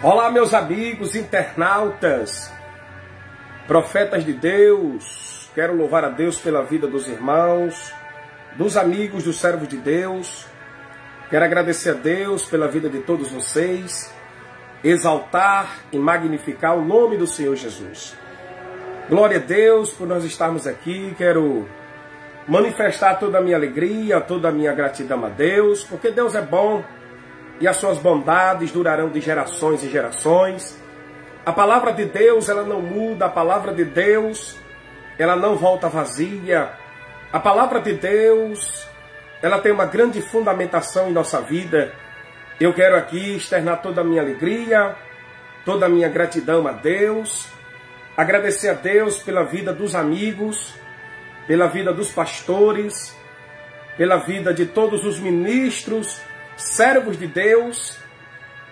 Olá, meus amigos internautas, profetas de Deus. Quero louvar a Deus pela vida dos irmãos, dos amigos, dos servos de Deus. Quero agradecer a Deus pela vida de todos vocês, exaltar e magnificar o nome do Senhor Jesus. Glória a Deus por nós estarmos aqui. Quero manifestar toda a minha alegria, toda a minha gratidão a Deus, porque Deus é bom e as suas bondades durarão de gerações e gerações. A palavra de Deus, ela não muda. A palavra de Deus, ela não volta vazia. A palavra de Deus, ela tem uma grande fundamentação em nossa vida. Eu quero aqui externar toda a minha alegria, toda a minha gratidão a Deus. Agradecer a Deus pela vida dos amigos, pela vida dos pastores, pela vida de todos os ministros, servos de Deus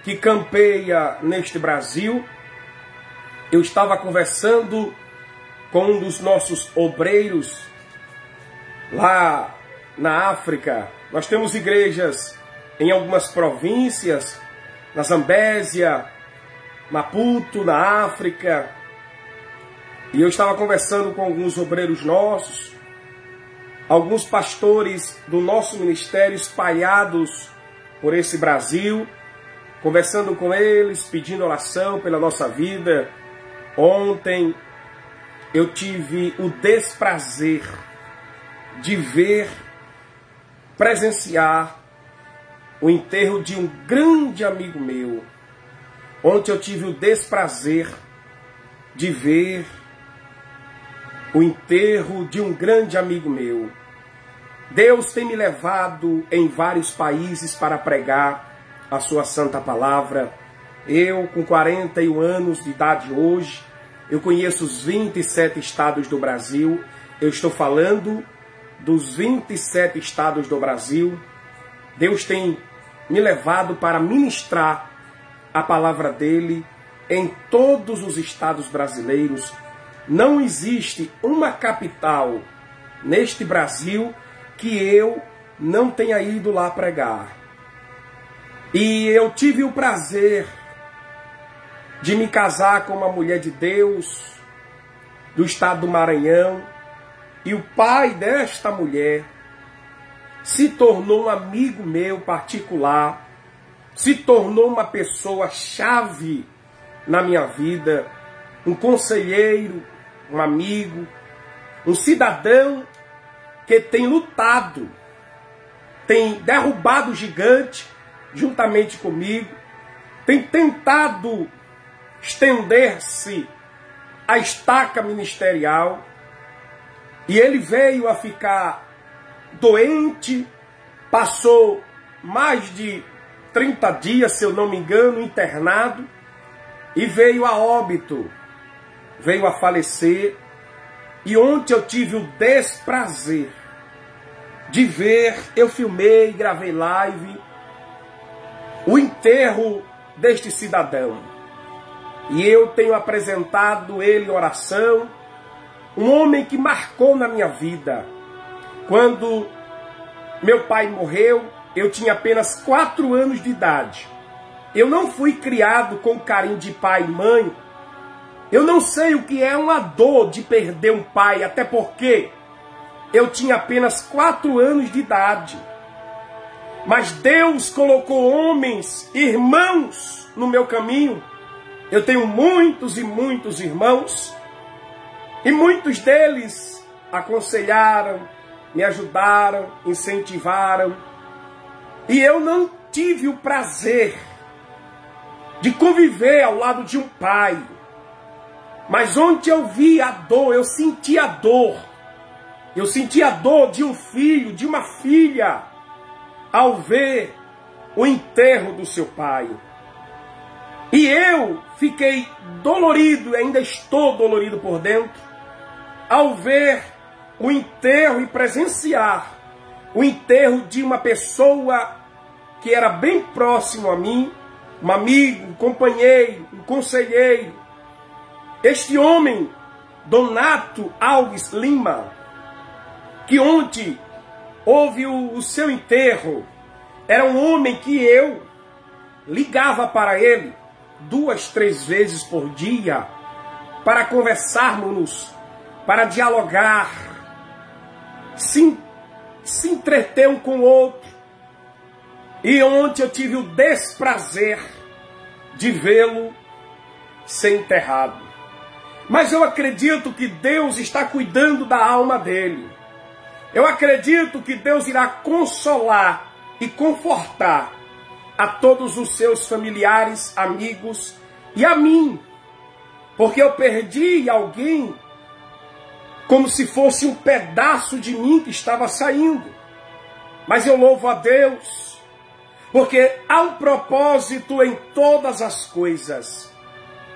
que campeia neste Brasil. Eu estava conversando com um dos nossos obreiros lá na África. Nós temos igrejas em algumas províncias, na Zambésia, Maputo, na África. E eu estava conversando com alguns obreiros nossos, alguns pastores do nosso ministério espalhados por esse Brasil, conversando com eles, pedindo oração pela nossa vida. Ontem eu tive o desprazer de ver, presenciar o enterro de um grande amigo meu. Ontem eu tive o desprazer de ver o enterro de um grande amigo meu. Deus tem me levado em vários países para pregar a sua santa palavra. Eu, com 41 anos de idade hoje, eu conheço os 27 estados do Brasil. Eu estou falando dos 27 estados do Brasil. Deus tem me levado para ministrar a palavra dele em todos os estados brasileiros. Não existe uma capital neste Brasil que eu não tenha ido lá pregar. E eu tive o prazer de me casar com uma mulher de Deus do estado do Maranhão. E o pai desta mulher se tornou um amigo meu particular, se tornou uma pessoa chave na minha vida, um conselheiro, um amigo, um cidadão que tem lutado, tem derrubado o gigante juntamente comigo, tem tentado estender-se a estaca ministerial, e ele veio a ficar doente, passou mais de 30 dias, se eu não me engano, internado, e veio a óbito, veio a falecer. E ontem eu tive o desprazer de ver, eu filmei, gravei live, o enterro deste cidadão. E eu tenho apresentado ele em oração, um homem que marcou na minha vida. Quando meu pai morreu, eu tinha apenas 4 anos de idade. Eu não fui criado com carinho de pai e mãe. Eu não sei o que é uma dor de perder um pai, até porque eu tinha apenas 4 anos de idade. Mas Deus colocou homens, irmãos no meu caminho. Eu tenho muitos e muitos irmãos, e muitos deles aconselharam, me ajudaram, incentivaram. E eu não tive o prazer de conviver ao lado de um pai. Mas ontem eu vi a dor, eu senti a dor. Eu senti a dor de um filho, de uma filha, ao ver o enterro do seu pai. E eu fiquei dolorido, ainda estou dolorido por dentro, ao ver o enterro e presenciar o enterro de uma pessoa que era bem próximo a mim, um amigo, um companheiro, um conselheiro. Este homem, Donato Alves Lima, que ontem houve o seu enterro, era um homem que eu ligava para ele, 2, 3 vezes por dia para conversarmos, para dialogar, se entreter um com o outro. E ontem eu tive o desprazer de vê-lo ser enterrado. Mas eu acredito que Deus está cuidando da alma dele. Eu acredito que Deus irá consolar e confortar a todos os seus familiares, amigos e a mim. Porque eu perdi alguém como se fosse um pedaço de mim que estava saindo. Mas eu louvo a Deus, porque há um propósito em todas as coisas.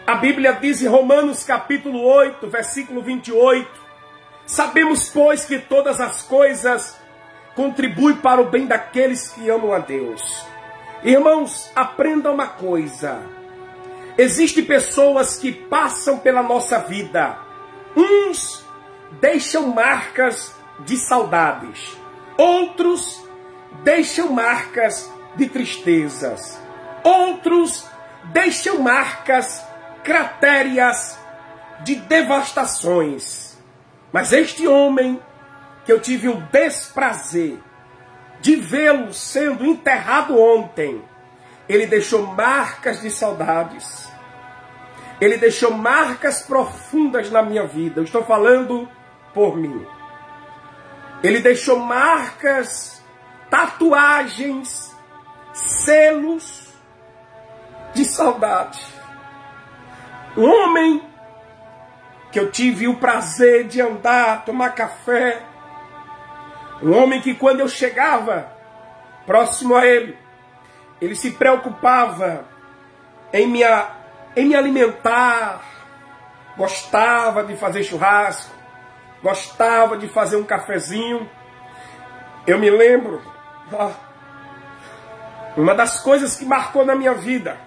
A Bíblia diz em Romanos capítulo 8, versículo 28, sabemos, pois, que todas as coisas contribuem para o bem daqueles que amam a Deus. Irmãos, aprenda uma coisa. Existem pessoas que passam pela nossa vida. Uns deixam marcas de saudades. Outros deixam marcas de tristezas. Outros deixam marcas, crateras de devastações. Mas este homem, que eu tive o desprazer de vê-lo sendo enterrado ontem, ele deixou marcas de saudades. Ele deixou marcas profundas na minha vida. Eu estou falando por mim. Ele deixou marcas, tatuagens, selos de saudade. Um homem que eu tive o prazer de andar, tomar café. Um homem que quando eu chegava próximo a ele, ele se preocupava em me alimentar, gostava de fazer churrasco, gostava de fazer um cafezinho. Eu me lembro, uma das coisas que marcou na minha vida,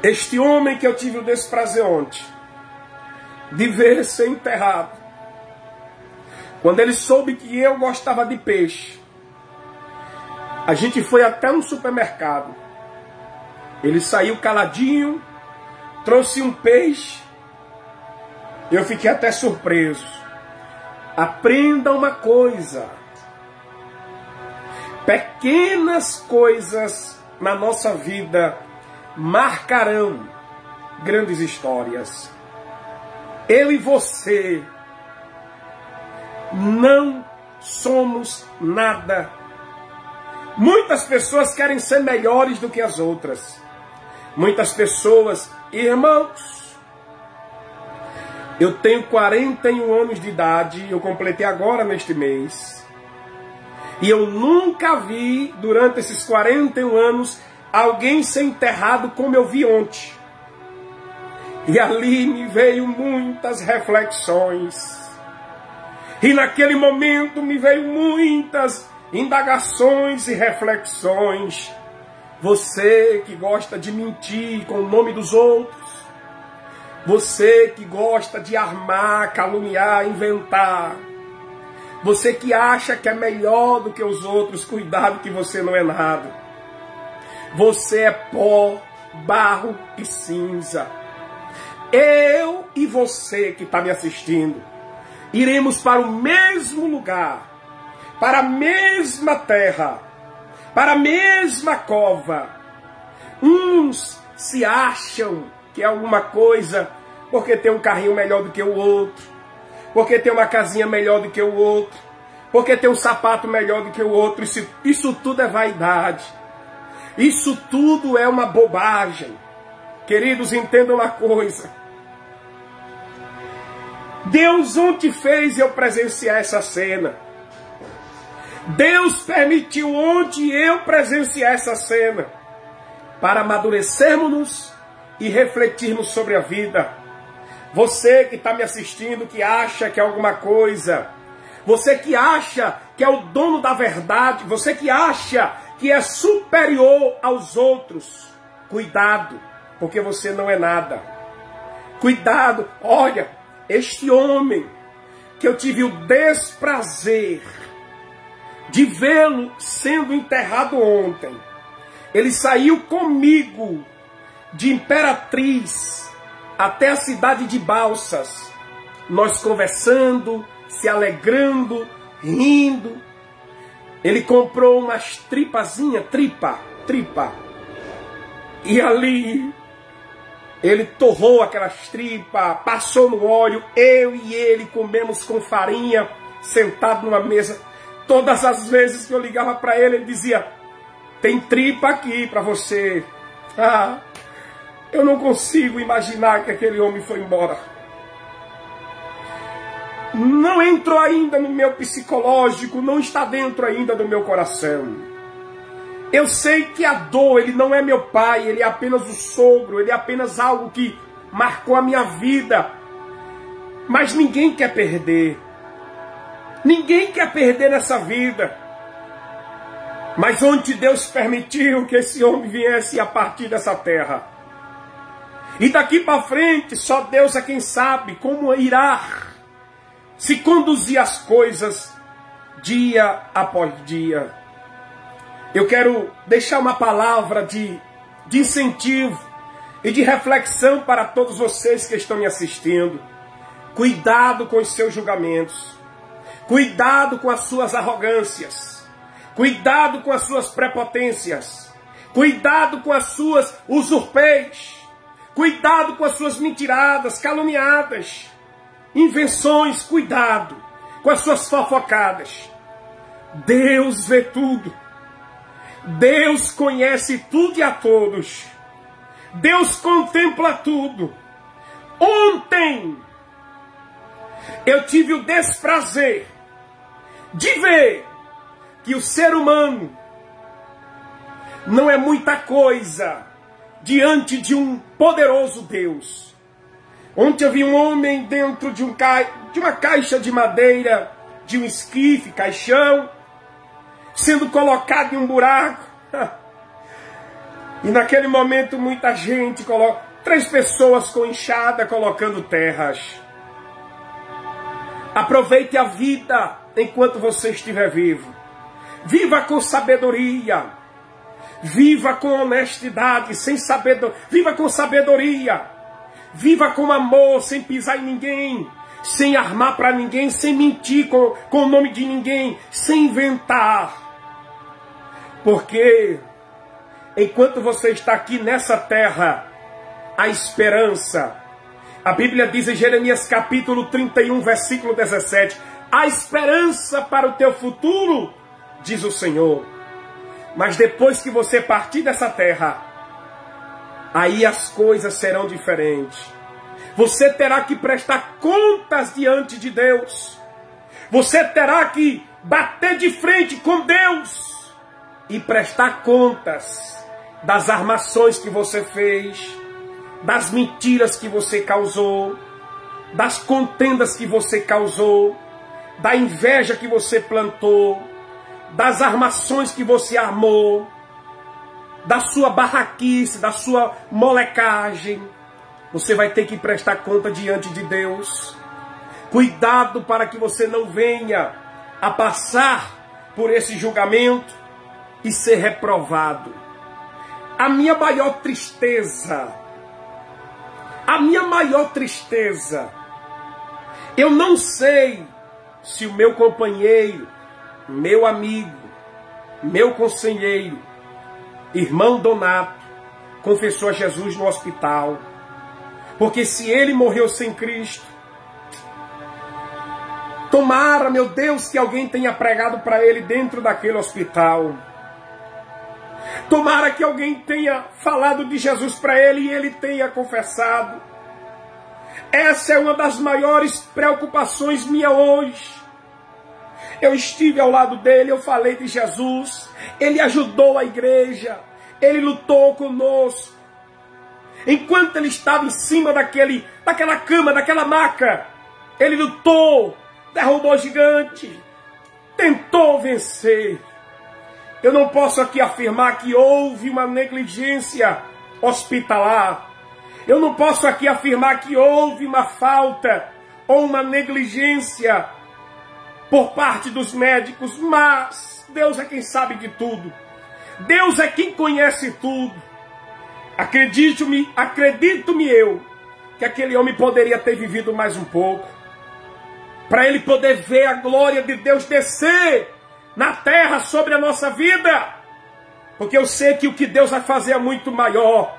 este homem que eu tive o desprazer ontem de ver ser enterrado, quando ele soube que eu gostava de peixe, a gente foi até um supermercado. Ele saiu caladinho, trouxe um peixe. Eu fiquei até surpreso. Aprenda uma coisa. Pequenas coisas na nossa vida marcarão grandes histórias. Eu e você não somos nada. Muitas pessoas querem ser melhores do que as outras. Muitas pessoas, irmãos, eu tenho 41 anos de idade, eu completei agora neste mês, e eu nunca vi, durante esses 41 anos, alguém ser enterrado como eu vi ontem. E ali me veio muitas reflexões, e naquele momento me veio muitas indagações e reflexões. Você que gosta de mentir com o nome dos outros, você que gosta de armar, caluniar, inventar, você que acha que é melhor do que os outros, cuidado que você não é nada. Você é pó, barro e cinza. Eu e você que está me assistindo, iremos para o mesmo lugar, para a mesma terra, para a mesma cova. Uns se acham que é alguma coisa porque tem um carrinho melhor do que o outro, porque tem uma casinha melhor do que o outro, porque tem um sapato melhor do que o outro. Isso tudo é vaidade. Isso tudo é uma bobagem. Queridos, entendam uma coisa. Deus ontem fez eu presenciar essa cena. Deus permitiu ontem eu presenciar essa cena para amadurecermos e refletirmos sobre a vida. Você que está me assistindo, que acha que é alguma coisa, você que acha que é o dono da verdade, você que acha que é superior aos outros, cuidado, porque você não é nada. Cuidado, olha, este homem que eu tive o desprazer de vê-lo sendo enterrado ontem, ele saiu comigo de Imperatriz até a cidade de Balsas, nós conversando, se alegrando, rindo. Ele comprou umas tripazinhas, tripa. E ali ele torrou aquelas tripas, passou no óleo, eu e ele comemos com farinha, sentado numa mesa. Todas as vezes que eu ligava para ele, ele dizia: tem tripa aqui para você. Ah, eu não consigo imaginar que aquele homem foi embora. Não entrou ainda no meu psicológico, não está dentro ainda do meu coração. Eu sei que a dor, ele não é meu pai, ele é apenas o sogro, ele é apenas algo que marcou a minha vida. Mas ninguém quer perder. Ninguém quer perder nessa vida. Mas onde Deus permitiu que esse homem viesse a partir dessa terra. E daqui para frente, só Deus é quem sabe como irá se conduzir as coisas dia após dia. Eu quero deixar uma palavra de incentivo e de reflexão para todos vocês que estão me assistindo. Cuidado com os seus julgamentos. Cuidado com as suas arrogâncias. Cuidado com as suas prepotências. Cuidado com as suas usurpeias. Cuidado com as suas mentiradas, caluniadas, invenções. Cuidado com as suas fofocadas. Deus vê tudo. Deus conhece tudo e a todos. Deus contempla tudo. Ontem eu tive o desprazer de ver que o ser humano não é muita coisa diante de um poderoso Deus. Ontem eu vi um homem dentro de uma caixa de madeira, de um esquife, caixão, sendo colocado em um buraco. E naquele momento muita gente coloca, 3 pessoas com enxada colocando terras. Aproveite a vida enquanto você estiver vivo. Viva com sabedoria. Viva com honestidade, sem sabedoria. Viva com sabedoria. Viva com amor, sem pisar em ninguém, sem armar para ninguém, sem mentir com o nome de ninguém, sem inventar. Porque enquanto você está aqui nessa terra, a esperança. A Bíblia diz em Jeremias capítulo 31, versículo 17, a esperança para o teu futuro, diz o Senhor. Mas depois que você partir dessa terra, aí as coisas serão diferentes. Você terá que prestar contas diante de Deus. Você terá que bater de frente com Deus e prestar contas das armações que você fez, das mentiras que você causou, das contendas que você causou, da inveja que você plantou, das armações que você armou, da sua barraquice, da sua molecagem. Você vai ter que prestar conta diante de Deus. Cuidado para que você não venha a passar por esse julgamento e ser reprovado. A minha maior tristeza, eu não sei se o meu companheiro, meu amigo, meu conselheiro, irmão Donato, confessou a Jesus no hospital. Porque se ele morreu sem Cristo, tomara, meu Deus, que alguém tenha pregado para ele dentro daquele hospital. Tomara que alguém tenha falado de Jesus para ele e ele tenha confessado. Essa é uma das maiores preocupações minha hoje. Eu estive ao lado dele, eu falei de Jesus, ele ajudou a igreja, ele lutou conosco. Enquanto ele estava em cima daquela cama, daquela maca, ele lutou, derrubou o gigante, tentou vencer. Eu não posso aqui afirmar que houve uma negligência hospitalar. Eu não posso aqui afirmar que houve uma falta ou uma negligência por parte dos médicos, mas Deus é quem sabe de tudo. Deus é quem conhece tudo. Acredito-me eu, que aquele homem poderia ter vivido mais um pouco, para ele poder ver a glória de Deus descer na terra sobre a nossa vida, porque eu sei que o que Deus vai fazer é muito maior.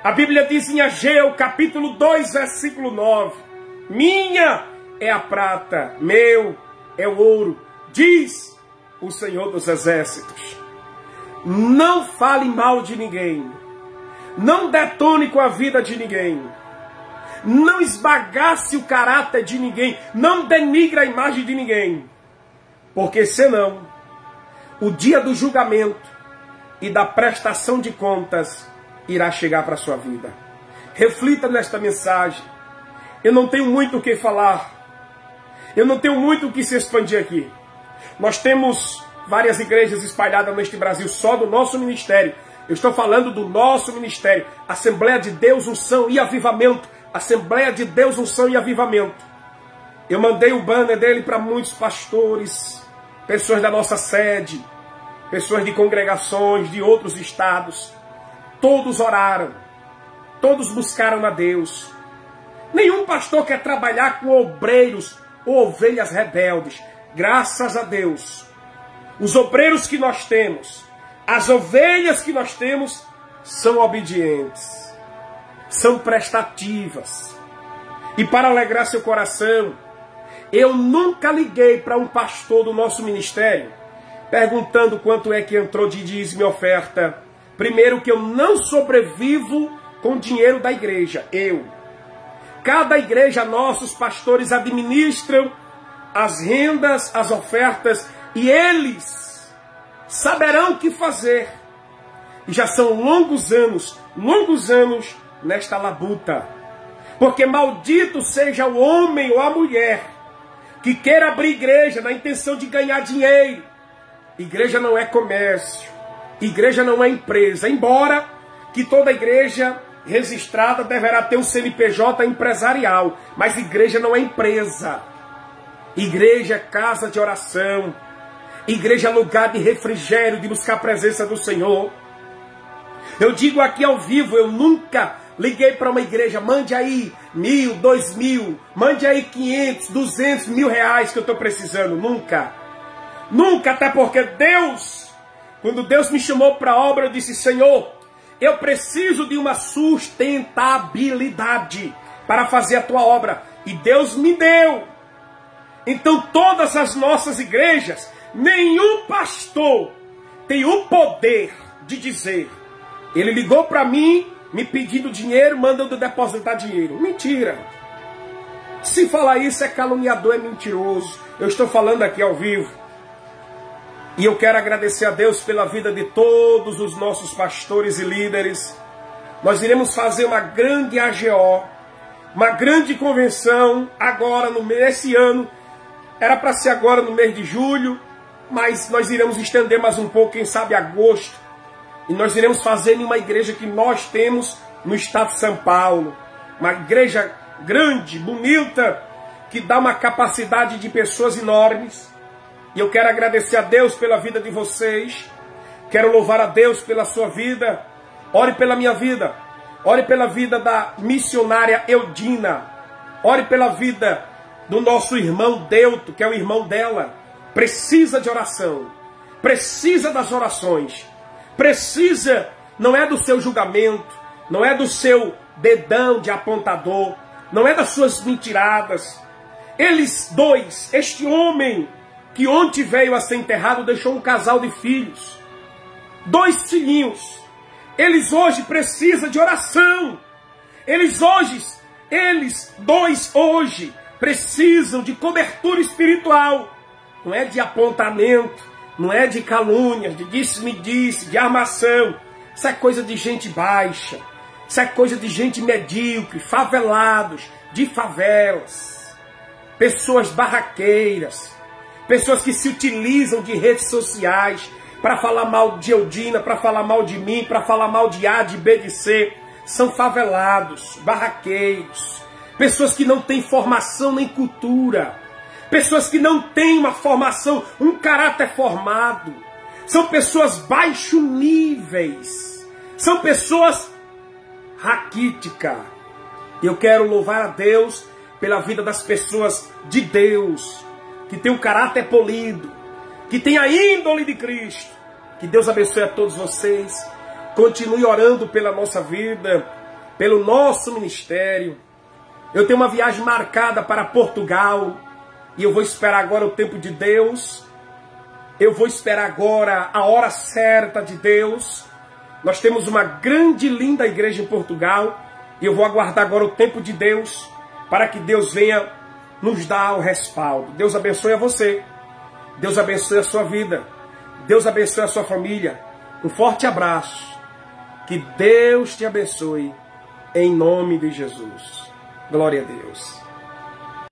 A Bíblia diz em Ageu, capítulo 2, versículo 9, minha é a prata, meu é o ouro, diz o Senhor dos Exércitos. Não fale mal de ninguém, não detone com a vida de ninguém, não esbagace o caráter de ninguém, não denigre a imagem de ninguém, porque senão o dia do julgamento e da prestação de contas irá chegar para a sua vida. Reflita nesta mensagem. Eu não tenho muito o que falar, eu não tenho muito o que se expandir aqui. Nós temos várias igrejas espalhadas neste Brasil, só do nosso ministério. Eu estou falando do nosso ministério, Assembleia de Deus, Unção e Avivamento. Assembleia de Deus, Unção e Avivamento. Eu mandei o banner dele para muitos pastores, pessoas da nossa sede, pessoas de congregações de outros estados. Todos oraram, todos buscaram a Deus. Nenhum pastor quer trabalhar com obreiros ou ovelhas rebeldes. Graças a Deus, os obreiros que nós temos, as ovelhas que nós temos, são obedientes, são prestativas. E para alegrar seu coração, eu nunca liguei para um pastor do nosso ministério perguntando quanto é que entrou de dízimo e oferta. Primeiro, que eu não sobrevivo com o dinheiro da igreja. Cada igreja, nossos pastores administram as rendas, as ofertas, e eles saberão o que fazer. E já são longos anos nesta labuta. Porque maldito seja o homem ou a mulher que queira abrir igreja na intenção de ganhar dinheiro. Igreja não é comércio, igreja não é empresa, embora que toda igreja registrada deverá ter um CNPJ empresarial, mas igreja não é empresa. Igreja é casa de oração, igreja é lugar de refrigério, de buscar a presença do Senhor. Eu digo aqui ao vivo, eu nunca liguei para uma igreja, mande aí 1.000, 2.000, mande aí 500, 200, R$1.000 que eu estou precisando. Nunca, até porque Deus, quando Deus me chamou para a obra, eu disse, Senhor, eu preciso de uma sustentabilidade para fazer a tua obra. E Deus me deu. Então todas as nossas igrejas, nenhum pastor tem o poder de dizer, ele ligou para mim, me pedindo dinheiro, mandando depositar dinheiro. Mentira. Se falar isso é caluniador, é mentiroso. Eu estou falando aqui ao vivo. E eu quero agradecer a Deus pela vida de todos os nossos pastores e líderes. Nós iremos fazer uma grande AGO, uma grande convenção agora nesse ano. Era para ser agora no mês de julho, mas nós iremos estender mais um pouco, quem sabe agosto. E nós iremos fazer em uma igreja que nós temos no estado de São Paulo. Uma igreja grande, bonita, que dá uma capacidade de pessoas enormes. E eu quero agradecer a Deus pela vida de vocês. Quero louvar a Deus pela sua vida. Ore pela minha vida. Ore pela vida da missionária Eudina. Ore pela vida do nosso irmão Deuto, que é o irmão dela. Precisa de oração. Precisa das orações. Precisa, não é do seu julgamento, não é do seu dedão de apontador, não é das suas mentiradas. Eles dois, este homem que ontem veio a ser enterrado, deixou um casal de filhos, 2 filhinhos. Eles hoje precisam de oração. Eles dois hoje precisam de cobertura espiritual. Não é de apontamento, não é de calúnias, de disse-me-disse, de armação. Isso é coisa de gente baixa. Isso é coisa de gente medíocre, favelados, de favelas. Pessoas barraqueiras. Pessoas que se utilizam de redes sociais para falar mal de Eudina, para falar mal de mim, para falar mal de A, de B, de C. São favelados, barraqueiros. Pessoas que não têm formação nem cultura. Pessoas que não têm uma formação, um caráter formado. São pessoas baixo níveis. São pessoas raquítica. Eu quero louvar a Deus pela vida das pessoas de Deus, que tem o caráter polido, que tem a índole de Cristo. Que Deus abençoe a todos vocês. Continue orando pela nossa vida, pelo nosso ministério. Eu tenho uma viagem marcada para Portugal e eu vou esperar agora o tempo de Deus. Eu vou esperar agora a hora certa de Deus. Nós temos uma grande e linda igreja em Portugal e eu vou aguardar agora o tempo de Deus para que Deus venha nos dar o respaldo. Deus abençoe a você. Deus abençoe a sua vida. Deus abençoe a sua família. Um forte abraço. Que Deus te abençoe em nome de Jesus. Glória a Deus.